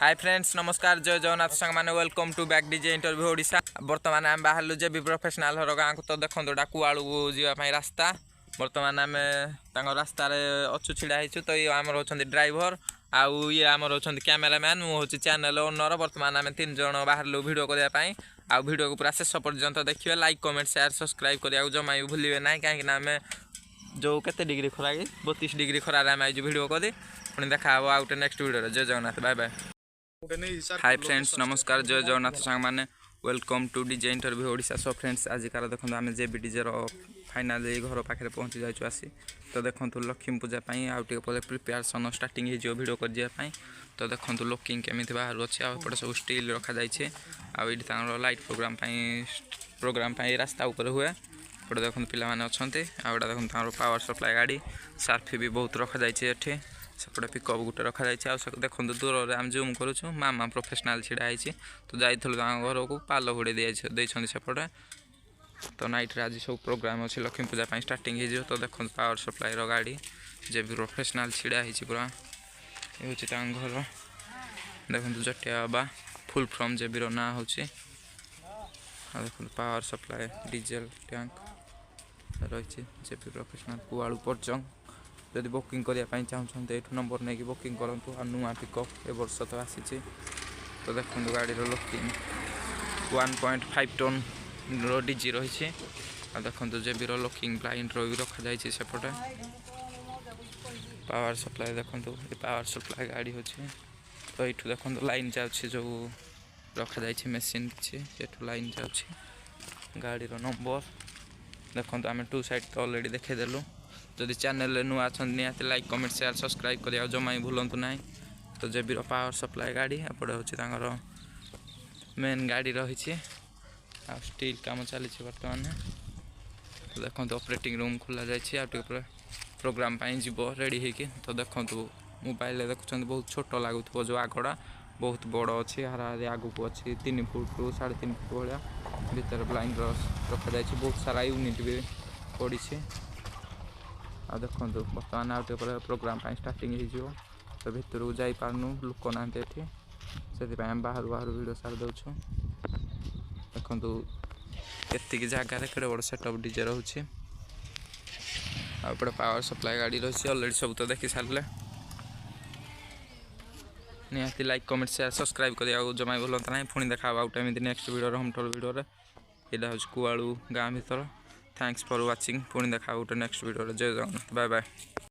हाय friends नमस्कार जय जगन्नाथ संग माने welcome to back DJ interview Odisha. बर्तमान आम बाहर जे भी प्रोफेशनल हर गाँव को तो देखो कुआलू जावाई रास्ता बर्तमान आम रास्तार अच्छु छिड़ा हो तो ये आमर अच्छा ड्राइवर आउ ये आमर अच्छा कैमेरामैन मुझे चैनल ओनर। बर्तमान आम 3 जन बाहर वीडियो करने आ वीडियो को पूरा शेष पर्यंत देखिए। लाइक कमेंट शेयर सब्सक्राइब करने जमा भी भूलिए ना कहीं आम जो केते डिग्री खरा कि 32 डिग्री खरार आम आज भिड कर पुणी देखा आउ next video. Jai Jagannath bye bye. Hi friends नमस्कार जय जगन्नाथ सांग मैंने welcome to DJ interview Odisha. So friends आजिकार देखो आम जे डीजे फाइनाल घर पाखे पहुँची जाइए आसी तो देखो लक्ष्मी पूजा आउटे प्रिपेरेसन स्टार्टिंग हो भिड करने तो देखो लुकिंग केमी बाहर अच्छे आपटे सब स्टिल रखा जाए आठ लाइट प्रोग्राम रास्ता उपर हुए एपटे देखो पाने अच्छा आउटा देखो पावर सप्लाई गाड़ी सार्फी भी बहुत रखा जाए सेपटे पिकअप गोटे रखा जाए देखो दूर में आम जूम करुँ मामा प्रोफेशनाल छिड़ाई तो जाइलु घर को पाल घोड़े देते सेपटे तो नाइट आज सब प्रोग्राम अच्छे लक्ष्मी पूजा स्टार्टिंग हो तो देखो पावर सप्लाई गाड़ी जे भी प्रोफेशनाल छिड़ाई पूरा ये हूँ घर देखो जटिया बाबा फुल फ्रम जे भी ना हो देखो पावर सप्लाई डीजेल टैंक रही जे भी प्रोफेशनाल कुआलू पर्जंग जदि बुकिंग करने चाहते ये नंबर नहीं बुकिंग करूँ आ नुआ पिकअप ए वर्ष तो आसी तो देखो गाड़ी लुकिंग 1.5 टन डीजी रही देखो जेबी लुकिंग ब्लाइंड भी रखा जाए सेपटे पावर सप्लाई देखो ये पावर सप्लाई गाड़ी होची तो ये देखो लाइन जाऊँगी जो रखा जाए मेसीन किसी लाइन जाऊँगी गाड़ी नंबर देखो आम 2 साइड तो अलरेडी देखीदेलु। जदि चैनल नुआ निहाती लाइक कमेंट शेयर सब्सक्राइब करिया जमा भी भूलु ना तो जेबी पावर सप्लाई गाड़ी एपटे हूँ मेन गाड़ी रही स्टील काम चली बर्तमान तो देखो ऑपरेटिंग रूम खोल जाए प्रोग्राम जीव रेडी होगी तो देखो मोबाइल देखुं बहुत छोट लगुव जो आगड़ा बहुत बड़ अच्छी हाराहारी आगक अच्छी 3 फुट रु 3.5 फुट भाया भर ब्लाइंड रखा जाए बहुत सारा यूनिट भी पड़ी आ देखो बर्तमान आउटे प्रोग्राम स्टार्टिंग हो तो भितर को जापारनु लोक ना से बाहर बाहर वीडियो सारी दूँ देखो एति जगार केड़े बड़ सेटअप डीजे रोचे आपटे पावर सप्लाई गाड़ी रही अलरेडी सब तो देखी सारे निहाती लाइक कमेंट शेयर सब्सक्राइब करिया जमा भूलु ना पुणी देखा आउट एमती next video home tour video यहाँ हूँ कुआलू गाँ भर। थैंक्स फॉर वाचिंग पुणी देखा next video. Jai Jagannath bye bye.